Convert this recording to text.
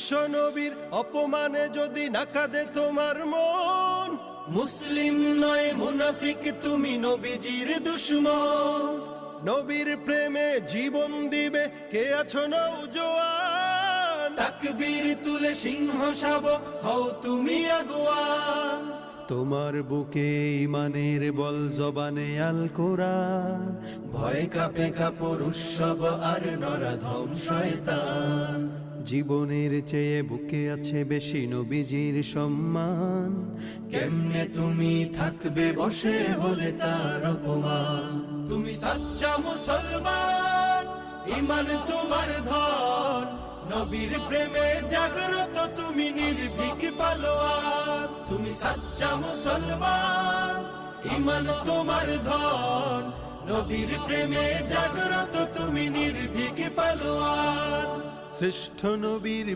বিশ্ব নবীর অপমানে যদি না কাঁদে তোমার মন, মুসলিম নয় মুনাফিক তুমি নবীজির দুশমন। নবীর প্রেমে জীবন দিবে কে আছো নওজোয়ান, তাকবীর তুলে সিংহ শাবক হও তুমি আগুয়ান। তোমার বুকে ইমানের বল জবানে আল কোরআন, ভয় কাঁপে কাপড় উৎসব আর নরাধম শয়তান। জীবনের চেয়ে বুকে আছে বেশি নবীজির সম্মান, কেমনে তুমি থাকবে বসে হলে তার অপমান। তুমি সাচ্চা মুসলমান, ইমান তোমার ধন, নবীর প্রেমে জাগ্রত তুমি নির্ভীক পালোয়ান। তুমি সাচ্চা মুসলমান, ইমান তোমার ধন, নবীর প্রেমে জাগ্রত তুমি নির্ভীক পালোয়ান। শ্রেষ্ঠ নবীর